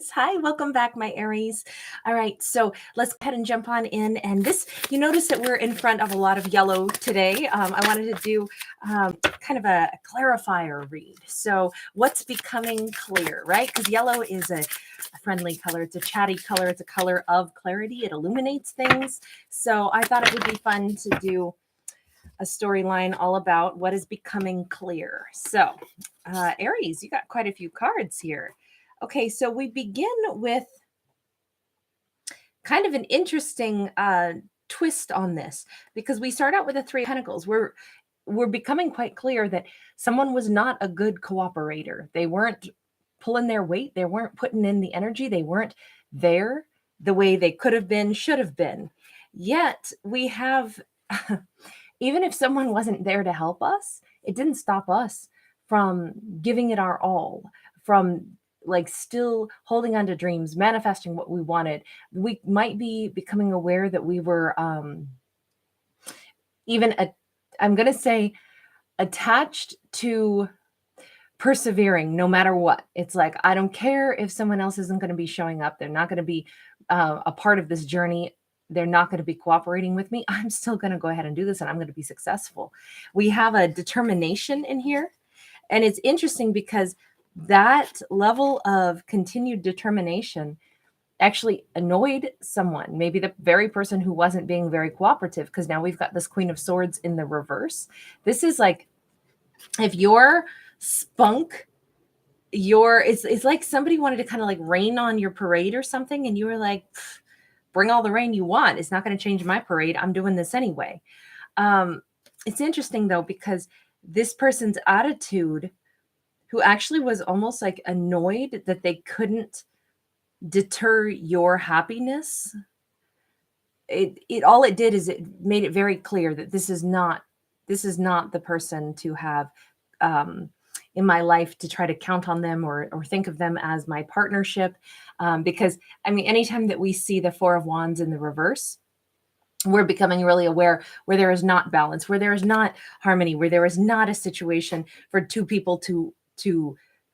Hi, welcome back, my Aries. All right, so let's go ahead and jump on in. And this, you notice that we're in front of a lot of yellow today. I wanted to do kind of a clarifier read. So what's becoming clear, right? Because yellow is a friendly color. It's a chatty color. It's a color of clarity. It illuminates things. So I thought it would be fun to do a storyline all about what is becoming clear. So Aries, you got quite a few cards here. Okay, so we begin with kind of an interesting twist on this because we start out with the Three of Pentacles. We're becoming quite clear that someone was not a good cooperator. They weren't pulling their weight. They weren't putting in the energy. They weren't there the way they could have been, should have been. Yet we have, even if someone wasn't there to help us, it didn't stop us from giving it our all, from like still holding on to dreams, manifesting what we wanted. We might be becoming aware that we were I'm going to say attached to persevering no matter what. It's like, I don't care if someone else isn't going to be showing up. They're not going to be a part of this journey. They're not going to be cooperating with me. I'm still going to go ahead and do this and I'm going to be successful. We have a determination in here. And it's interesting because that level of continued determination actually annoyed someone, maybe the very person who wasn't being very cooperative, because now we've got this Queen of Swords in the reverse. This is like, if your spunk, it's like somebody wanted to kind of like rain on your parade or something, and you were like, bring all the rain you want. It's not going to change my parade. I'm doing this anyway. It's interesting though, because this person's attitude, who actually was almost like annoyed that they couldn't deter your happiness. All it did is it made it very clear that this is not the person to have in my life, to try to count on them or think of them as my partnership. Because I mean, anytime that we see the Four of Wands in the reverse, we're becoming really aware where there is not balance, where there is not harmony, where there is not a situation for two people to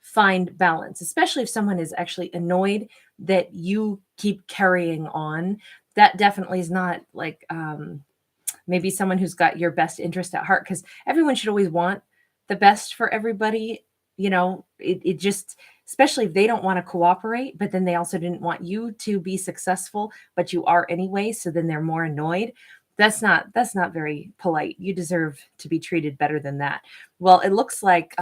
find balance, especially if someone is actually annoyed that you keep carrying on. That definitely is not like maybe someone who's got your best interest at heart, because everyone should always want the best for everybody. You know, it just, especially if they don't want to cooperate, but then they also didn't want you to be successful, but you are anyway. So then they're more annoyed. That's not very polite. You deserve to be treated better than that. Well, it looks like,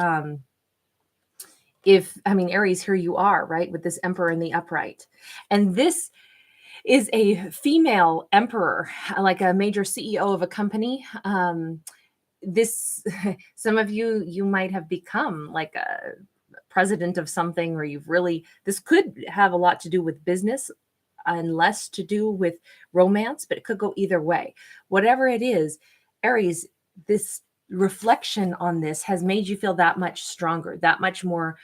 Aries, here you are, right? With this Emperor in the upright. And this is a female emperor, like a major CEO of a company. Some of you might have become like a president of something, or this could have a lot to do with business and less to do with romance, but it could go either way. Whatever it is, Aries, this reflection on this has made you feel that much stronger, that much more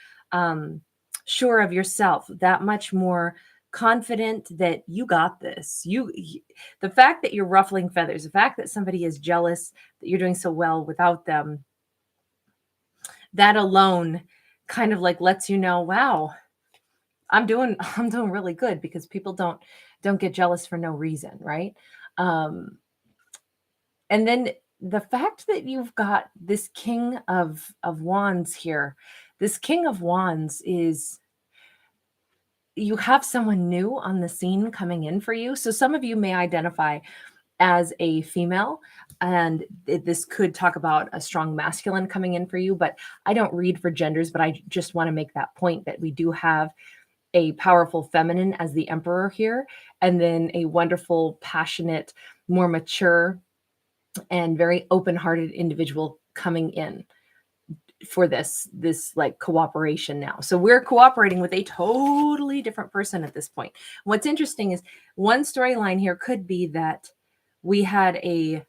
sure of yourself, that much more confident that you got this. The fact that you're ruffling feathers, the fact that somebody is jealous that you're doing so well without them, that alone kind of like lets you know, wow, I'm doing really good, because people don't get jealous for no reason, right? And then the fact that you've got this King of Wands here, this King of Wands is, you have someone new on the scene coming in for you. So some of you may identify as a female, and this could talk about a strong masculine coming in for you, but I don't read for genders, but I just want to make that point that we do have a powerful feminine as the Emperor here, and then a wonderful, passionate, more mature, and very open-hearted individual coming in for this like cooperation now. So we're cooperating with a totally different person at this point. What's interesting is one storyline here could be that we had a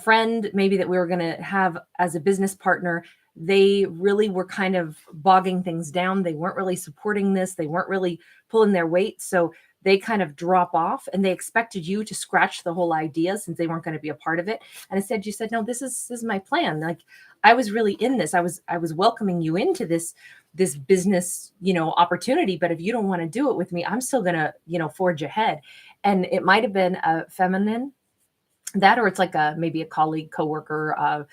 friend maybe that we were going to have as a business partner. They really were kind of bogging things down. They weren't really supporting this. They weren't really pulling their weight. So they kind of drop off, and they expected you to scratch the whole idea since they weren't going to be a part of it. And instead you said, no, this is my plan. Like, I was really in this. I was welcoming you into this business, opportunity. But if you don't want to do it with me, I'm still going to, forge ahead. And it might have been a feminine, that, or it's like maybe a colleague, coworker,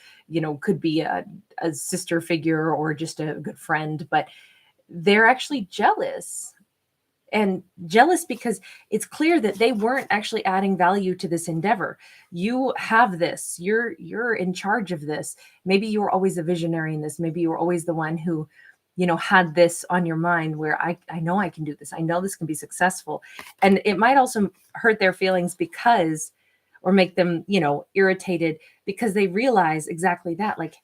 could be a sister figure or just a good friend, but they're actually jealous. And jealous because it's clear that they weren't actually adding value to this endeavor. You have this, you're in charge of this. Maybe you were always a visionary in this. Maybe you were always the one who, had this on your mind, where I know I can do this. I know this can be successful. And it might also hurt their feelings because, or make them, irritated, because they realize exactly that, like,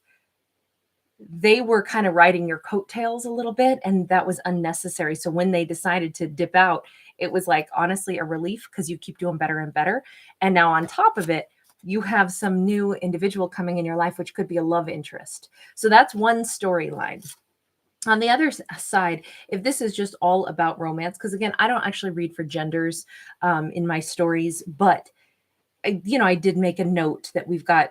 they were kind of riding your coattails a little bit, and that was unnecessary. So when they decided to dip out, it was like, honestly, a relief, because you keep doing better and better. And now on top of it, you have some new individual coming in your life, which could be a love interest. So that's one storyline. On the other side, if this is just all about romance, because again, I don't actually read for genders in my stories, but I did make a note that we've got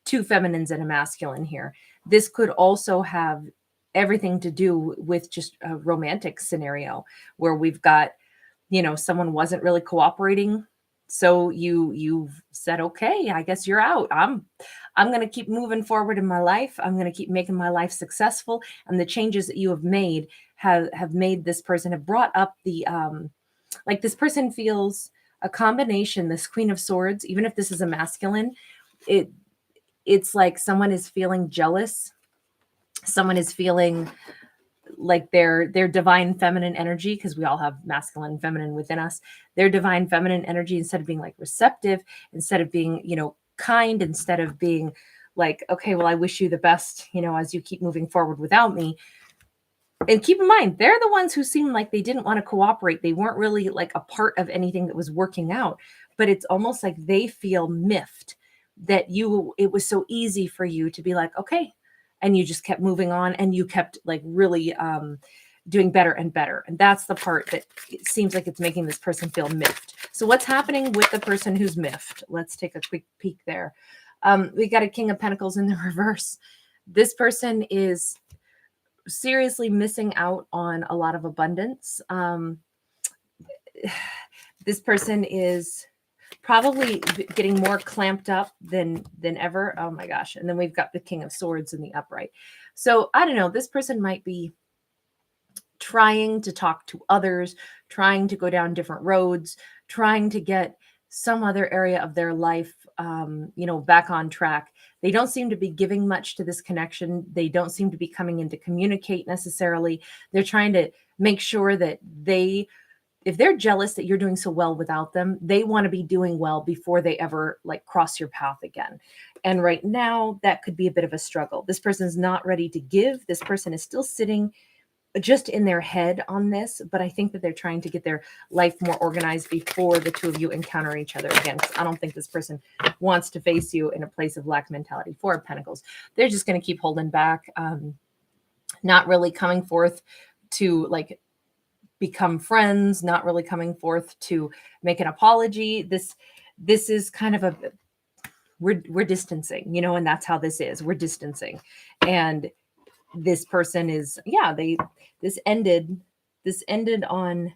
two feminines and a masculine here. This could also have everything to do with just a romantic scenario where we've got, someone wasn't really cooperating. So you've said, okay, I guess you're out. I'm going to keep moving forward in my life. I'm going to keep making my life successful. And the changes that you have made have made this person, have brought up the, like, this person feels a combination, this Queen of Swords, even if this is a masculine, it's like someone is feeling jealous. Someone is feeling like their divine feminine energy, because we all have masculine and feminine within us. Their divine feminine energy, instead of being like receptive, instead of being, kind, instead of being like, okay, well, I wish you the best, as you keep moving forward without me. And keep in mind, they're the ones who seemed like they didn't want to cooperate. They weren't really like a part of anything that was working out, but it's almost like they feel miffed that it was so easy for you to be like, okay. And you just kept moving on, and you kept like really doing better and better. And that's the part that it seems like it's making this person feel miffed. So what's happening with the person who's miffed? Let's take a quick peek there. We got a King of Pentacles in the reverse. This person is seriously missing out on a lot of abundance. This person is probably getting more clamped up than ever. Oh my gosh. And then we've got the King of Swords in the upright. So I don't know, this person might be trying to talk to others, trying to go down different roads, trying to get some other area of their life, back on track. They don't seem to be giving much to this connection. They don't seem to be coming in to communicate necessarily. They're trying to make sure that if they're jealous that you're doing so well without them, they want to be doing well before they ever like cross your path again. And right now that could be a bit of a struggle. This person's not ready to give. This person is still sitting just in their head on this, but I think that they're trying to get their life more organized before the two of you encounter each other again. Because I don't think this person wants to face you in a place of lack mentality. Four of Pentacles. They're just going to keep holding back, not really coming forth to like become friends, not really coming forth to make an apology. This is kind of we're distancing, and that's how this is. We're distancing. And this person is, this ended on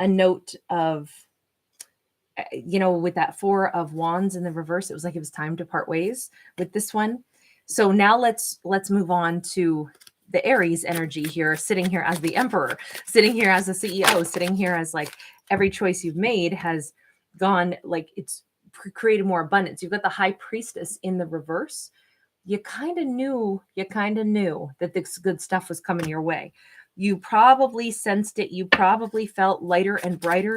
a note of, with that Four of Wands in the reverse, it was like it was time to part ways with this one. So now let's move on to the Aries energy here, sitting here as the Emperor, sitting here as a CEO, sitting here as like every choice you've made has gone, like it's created more abundance. You've got the High Priestess in the reverse. You kind of knew that this good stuff was coming your way. You probably sensed it. You probably felt lighter and brighter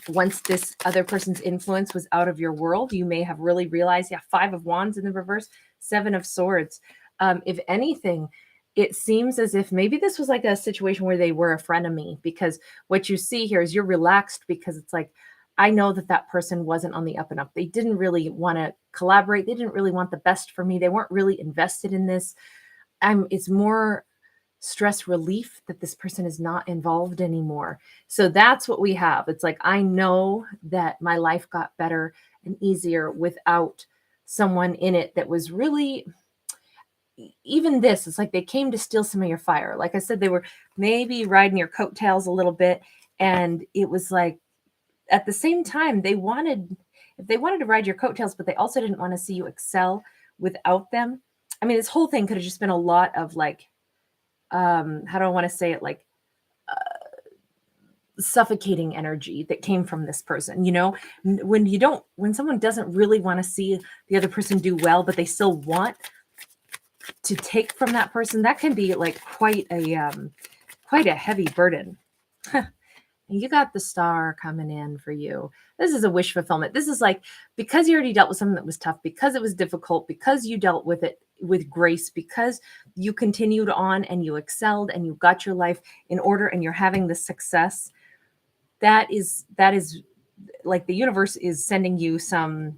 once this other person's influence was out of your world. You may have really realized, Five of Wands in the reverse, Seven of Swords. If anything, it seems as if maybe this was like a situation where they were a frenemy, because what you see here is you're relaxed because it's like, I know that person wasn't on the up and up. They didn't really want to collaborate. They didn't really want the best for me. They weren't really invested in this. It's more stress relief that this person is not involved anymore. So that's what we have. It's like, I know that my life got better and easier without someone in it that was really, even this, it's like they came to steal some of your fire. Like I said, they were maybe riding your coattails a little bit. And it was like, at the same time, if they wanted to ride your coattails, but they also didn't want to see you excel without them. I mean, this whole thing could have just been a lot of like, how do I want to say it? Like suffocating energy that came from this person. When someone doesn't really want to see the other person do well, but they still want to take from that person, that can be like quite a heavy burden. You got the star coming in for you. This is a wish fulfillment. This is like, because you already dealt with something that was tough, because it was difficult, because you dealt with it with grace, because you continued on and you excelled and you got your life in order and you're having the success. That is like the universe is sending you some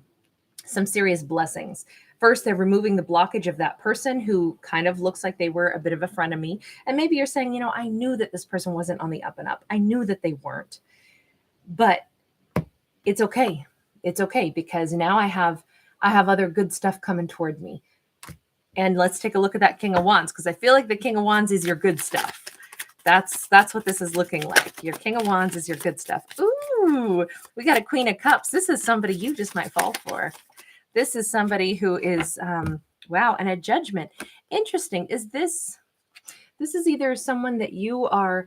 serious blessings. First, they're removing the blockage of that person who kind of looks like they were a bit of a frenemy. And maybe you're saying, I knew that this person wasn't on the up and up. I knew that they weren't. But it's okay. It's okay, because now I have other good stuff coming toward me. And let's take a look at that King of Wands, because I feel like the King of Wands is your good stuff. That's what this is looking like. Your King of Wands is your good stuff. Ooh, we got a Queen of Cups. This is somebody you just might fall for. This is somebody who is, wow, and a Judgment. Interesting. This is either someone that you are,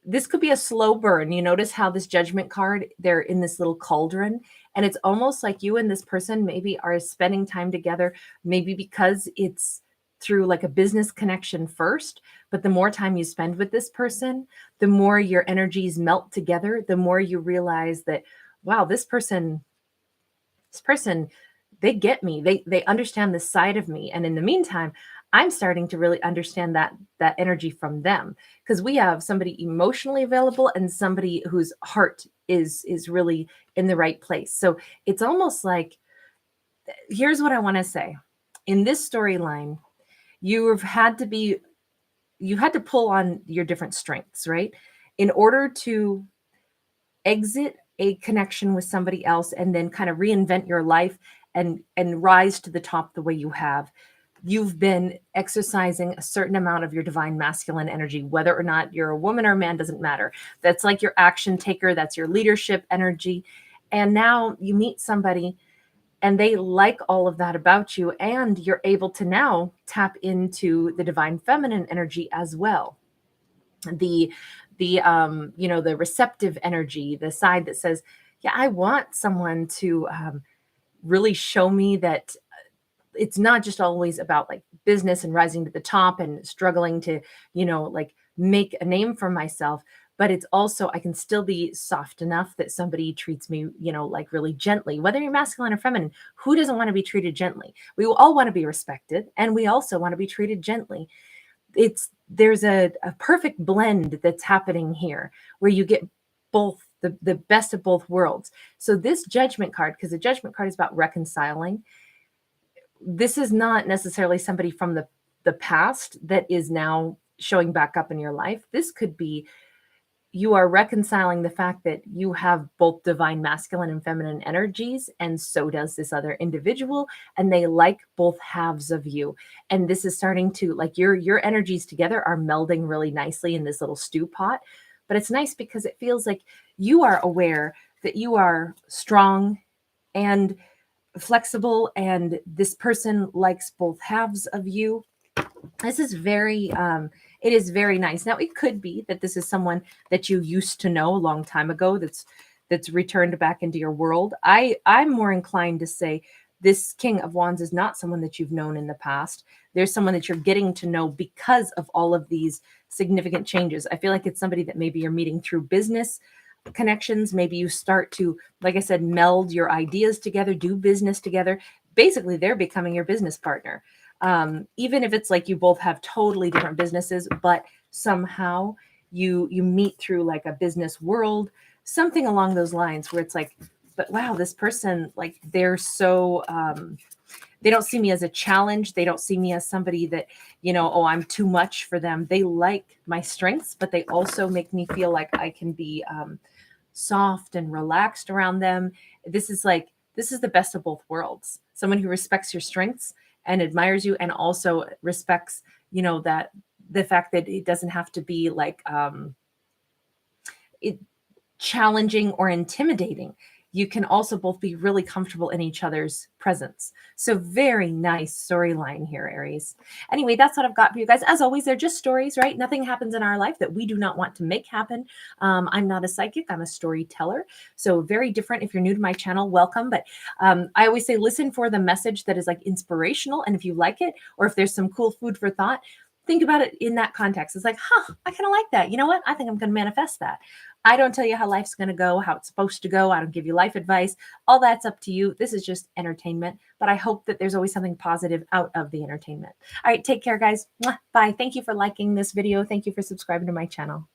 this could be a slow burn. You notice how this Judgment card, they're in this little cauldron, and it's almost like you and this person maybe are spending time together, maybe because it's through like a business connection first, but the more time you spend with this person, the more your energies melt together, the more you realize that, wow, this person, they get me. They understand this side of me. And in the meantime, I'm starting to really understand that energy from them, because we have somebody emotionally available and somebody whose heart is really in the right place. So it's almost like, here's what I want to say. In this storyline, you had to pull on your different strengths, right? In order to exit a connection with somebody else and then kind of reinvent your life and rise to the top the way you have. You've been exercising a certain amount of your divine masculine energy, whether or not you're a woman or a man, doesn't matter. That's like your action taker. That's your leadership energy. And now you meet somebody and they like all of that about you. And you're able to now tap into the divine feminine energy as well. The receptive energy, the side that says, yeah, I want someone to really show me that it's not just always about like business and rising to the top and struggling to, like make a name for myself, but it's also, I can still be soft enough that somebody treats me, like really gently, whether you're masculine or feminine. Who doesn't want to be treated gently? We all want to be respected, and we also want to be treated gently. There's a perfect blend that's happening here where you get both the best of both worlds. So this Judgment card, because the Judgment card is about reconciling, this is not necessarily somebody from the past that is now showing back up in your life. This could be you are reconciling the fact that you have both divine masculine and feminine energies, and so does this other individual, and they like both halves of you. And this is starting to, like, your energies together are melding really nicely in this little stew pot. But it's nice because it feels like you are aware that you are strong and flexible, and this person likes both halves of you. This is it is very nice. Now, it could be that this is someone that you used to know a long time ago that's returned back into your world. I'm more inclined to say this King of Wands is not someone that you've known in the past. There's someone that you're getting to know because of all of these significant changes. I feel like it's somebody that maybe you're meeting through business connections. Maybe you start to, like I said, meld your ideas together, do business together. Basically, they're becoming your business partner. Even if it's like you both have totally different businesses, but somehow you meet through like a business world, something along those lines where it's like But wow, this person, like, they're so, they don't see me as a challenge. They don't see me as somebody that, you know, oh, I'm too much for them. They like my strengths, but they also make me feel like I can be soft and relaxed around them. This is the best of both worlds. Someone who respects your strengths and admires you, and also respects, you know, that the fact that it doesn't have to be like it challenging or intimidating. You can also both be really comfortable in each other's presence. So very nice storyline here, Aries. Anyway, that's what I've got for you guys. As always, they're just stories, right? Nothing happens in our life that we do not want to make happen. I'm not a psychic. I'm a storyteller. So very different. If you're new to my channel, welcome. But I always say, listen for the message that is like inspirational. And if you like it, or if there's some cool food for thought, think about it in that context. It's like, I kind of like that. You know what? I think I'm going to manifest that. I don't tell you how life's going to go, how it's supposed to go. I don't give you life advice. All that's up to you. This is just entertainment, but I hope that there's always something positive out of the entertainment. All right, take care, guys. Mwah. Bye. Thank you for liking this video. Thank you for subscribing to my channel.